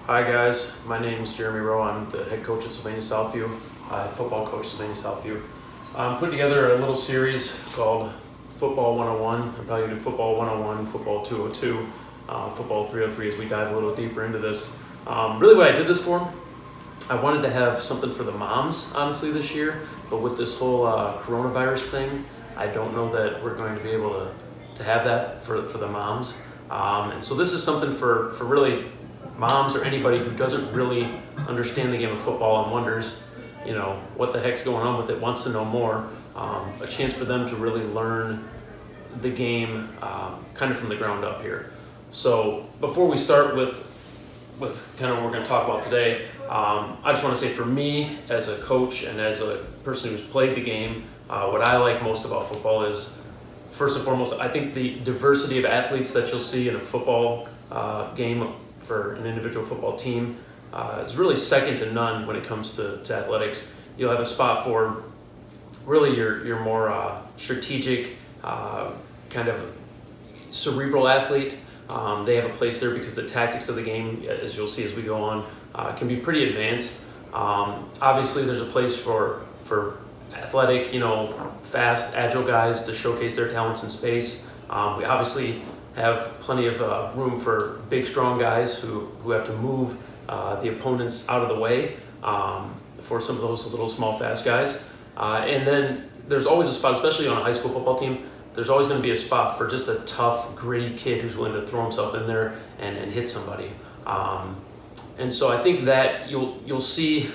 Hi guys, my name is Jeremy Rowe. I'm the head coach at Sylvania Southview, football coach at Sylvania Southview. I'm putting together a little series called Football 101. I'm probably going to do Football 101, Football 202, Football 303 as we dive a little deeper into this. Really what I did this for, I wanted to have something for the moms, honestly, this year, but with this whole coronavirus thing, I don't know that we're going to be able to have that for the moms. And so this is something for really moms or anybody who doesn't really understand the game of football and wonders, what the heck's going on with it, wants to know more. A chance for them to really learn the game kind of from the ground up here. So before we start with kind of what we're going to talk about today, I just want to say for me as a coach and as a person who's played the game, what I like most about football is, first and foremost, I think the diversity of athletes that you'll see in a football game for an individual football team is really second to none when it comes to athletics. You'll have a spot for really your more strategic, kind of cerebral athlete. They have a place there because the tactics of the game, as you'll see as we go on, can be pretty advanced. Obviously, there's a place for athletic, fast, agile guys to showcase their talents in space. We obviously have plenty of room for big, strong guys who have to move the opponents out of the way for some of those little, small, fast guys. And then there's always a spot, especially on a high school football team, there's always going to be a spot for just a tough, gritty kid who's willing to throw himself in there and hit somebody. And so I think that you'll see,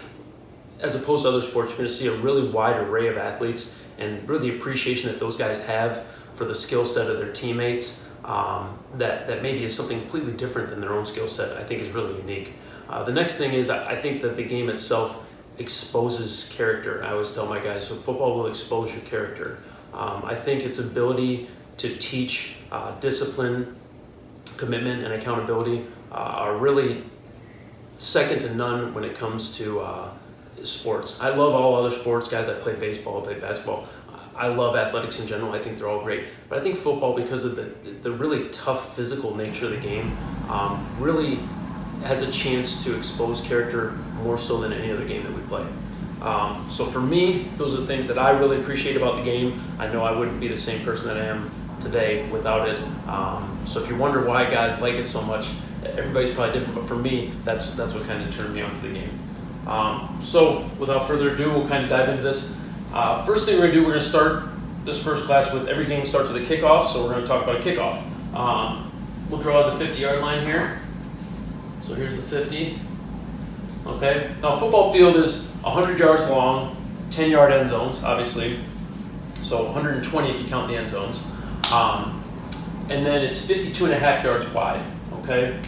as opposed to other sports, you're going to see a really wide array of athletes and really the appreciation that those guys have for the skill set of their teammates. That maybe is something completely different than their own skill set, I think is really unique. The next thing is I think that the game itself exposes character. I always tell my guys, so football will expose your character. I think its ability to teach discipline, commitment, and accountability are really second to none when it comes to sports. I love all other sports, guys. I play baseball, I play basketball. I love athletics in general. I think they're all great. But I think football, because of the really tough physical nature of the game, really has a chance to expose character more so than any other game that we play. So for me, those are the things that I really appreciate about the game. I know I wouldn't be the same person that I am today without it. So if you wonder why guys like it so much, everybody's probably different, but for me, that's what kind of turned me on to the game. So without further ado, we'll kind of dive into this. First thing we're going to do, we're going to start this first class with every game starts with a kickoff, so we're going to talk about a kickoff. We'll draw the 50-yard line here. So here's the 50. Okay. Now, football field is 100 yards long, 10-yard end zones, obviously. So 120 if you count the end zones. And then it's 52.5 yards wide. Okay.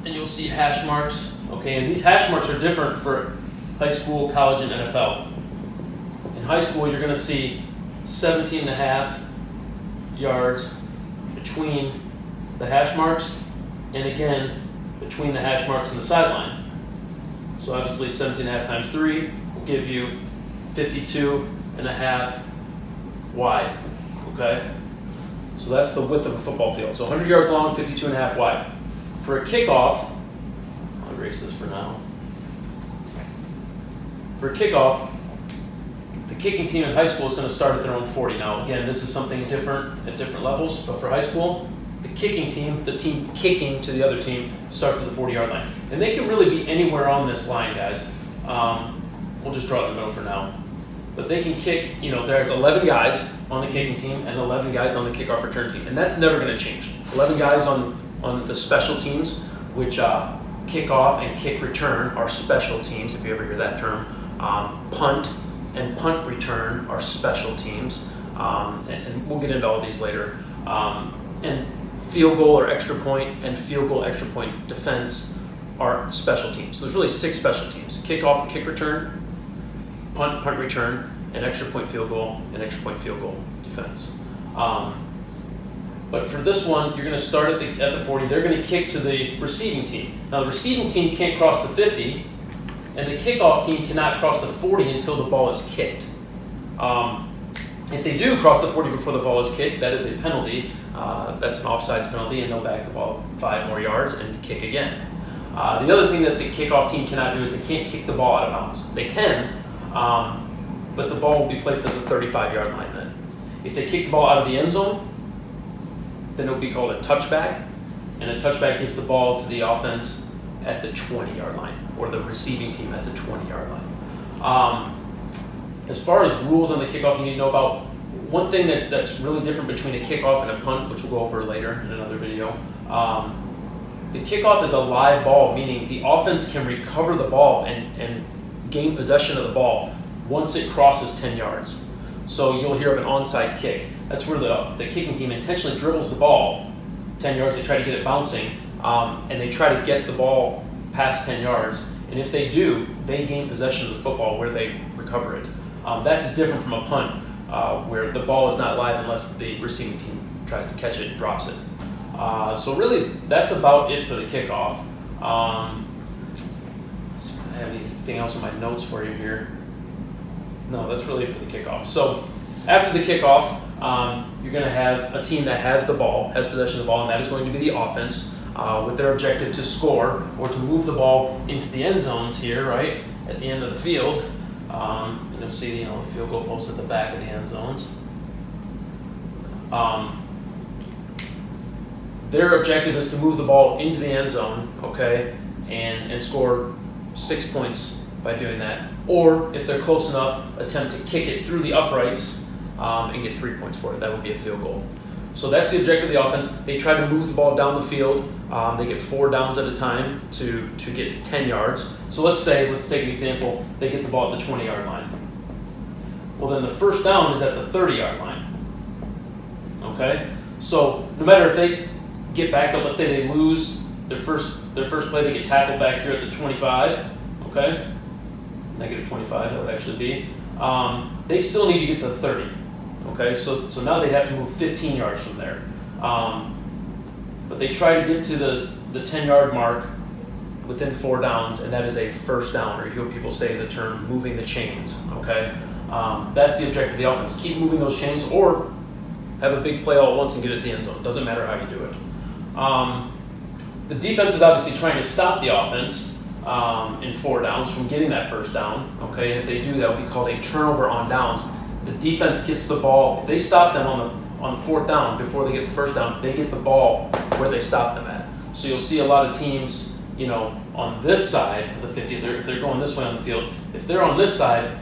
And you'll see hash marks. Okay. And these hash marks are different for high school, college, and NFL. In high school, you're going to see 17.5 yards between the hash marks, and again, between the hash marks and the sideline. So obviously 17.5 times 3 will give you 52.5 wide, okay? So that's the width of a football field. So 100 yards long, 52.5 wide. For a kickoff, I'll erase this for now. For a kickoff, the kicking team in high school is going to start at their own 40. Now, again, this is something different at different levels, but for high school, the kicking team, the team kicking to the other team, starts at the 40-yard line. And they can really be anywhere on this line, guys. We'll just draw it in the middle for now. But they can kick, there's 11 guys on the kicking team and 11 guys on the kickoff return team. And that's never going to change. 11 guys on the special teams, which kickoff and kick return are special teams, if you ever hear that term. Punt and punt return are special teams. And we'll get into all these later. And field goal or extra point and field goal extra point defense are special teams. So there's really 6 special teams: kickoff and kick return, punt return, and extra point field goal and extra point field goal defense. But for this one, you're going to start at the 40. They're going to kick to the receiving team. Now the receiving team can't cross the 50, and the kickoff team cannot cross the 40 until the ball is kicked. If they do cross the 40 before the ball is kicked, that is a penalty. That's an offsides penalty, and they'll back the ball 5 more yards and kick again. The other thing that the kickoff team cannot do is they can't kick the ball out of bounds. They can, but the ball will be placed at the 35-yard line then. If they kick the ball out of the end zone, then it will be called a touchback, and a touchback gives the ball to the offense at the 20-yard line, or the receiving team at the 20-yard line. As far as rules on the kickoff, you need to know about one thing that's really different between a kickoff and a punt, which we'll go over later in another video. The kickoff is a live ball, meaning the offense can recover the ball and gain possession of the ball once it crosses 10 yards. So you'll hear of an onside kick. That's where the kicking team intentionally dribbles the ball 10 yards. They try to get it bouncing, and they try to get the ball past 10 yards. And if they do, they gain possession of the football where they recover it. That's different from a punt, where the ball is not live unless the receiving team tries to catch it and drops it. So really, that's about it for the kickoff. So I have anything else in my notes for you here? No, that's really it for the kickoff. So after the kickoff, you're going to have a team that has the ball, has possession of the ball, and that is going to be the offense, with their objective to score or to move the ball into the end zones here, right, at the end of the field. You'll see, the field goal post at the back of the end zones. Their objective is to move the ball into the end zone, okay, and score 6 points by doing that. Or if they're close enough, attempt to kick it through the uprights and get 3 points for it. That would be a field goal. So that's the objective of the offense. They try to move the ball down the field. They get 4 downs at a time to get 10 yards. So let's take an example. They get the ball at the 20-yard line. Well, then the first down is at the 30-yard line. Okay? So no matter if they get backed up, let's say they lose their first play, they get tackled back here at the 25. Okay? Negative 25, that would actually be. They still need to get to the 30. Okay, so now they have to move 15 yards from there. But they try to get to the 10-yard mark within 4 downs, and that is a first down, or you hear people say the term moving the chains. Okay, that's the objective of the offense. Keep moving those chains, or have a big play all at once and get it at the end zone. Doesn't matter how you do it. The defense is obviously trying to stop the offense in 4 downs from getting that first down. Okay, and if they do, that would be called a turnover on downs. The defense gets the ball. If they stop them on the 4th down before they get the first down, they get the ball where they stop them at. So you'll see a lot of teams, on this side of the 50, if they're going this way on the field, if they're on this side,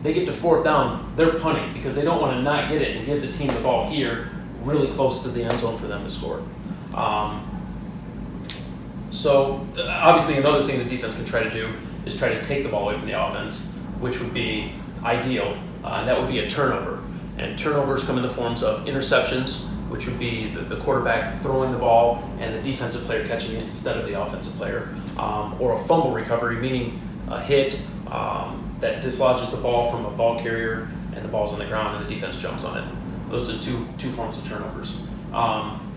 they get to 4th down, they're punting because they don't want to not get it and give the team the ball here really close to the end zone for them to score. So obviously another thing the defense can try to do is try to take the ball away from the offense, which would be ideal. And that would be a turnover. And turnovers come in the forms of interceptions, which would be the quarterback throwing the ball and the defensive player catching it instead of the offensive player. Or a fumble recovery, meaning a hit that dislodges the ball from a ball carrier and the ball's on the ground and the defense jumps on it. Those are two forms of turnovers.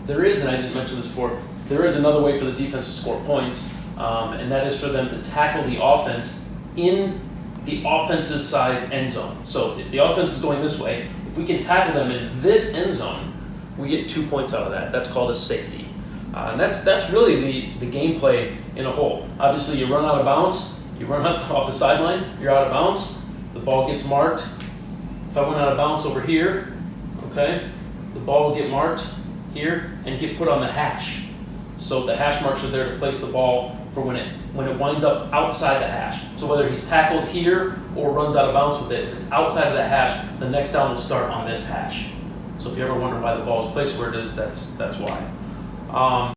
There is, and I didn't mention this before, there is another way for the defense to score points, and that is for them to tackle the offense in the offense's side's end zone. So if the offense is going this way, if we can tackle them in this end zone, we get 2 points out of that. That's called a safety. And that's really the gameplay in a whole. Obviously, you run out of bounds, you run off the sideline, you're out of bounds, the ball gets marked. If I went out of bounds over here, okay, the ball will get marked here and get put on the hash. So the hash marks are there to place the ball for when it winds up outside the hash. So whether he's tackled here or runs out of bounds with it, if it's outside of that hash, the next down will start on this hash. So if you ever wonder why the ball is placed where it is, that's why.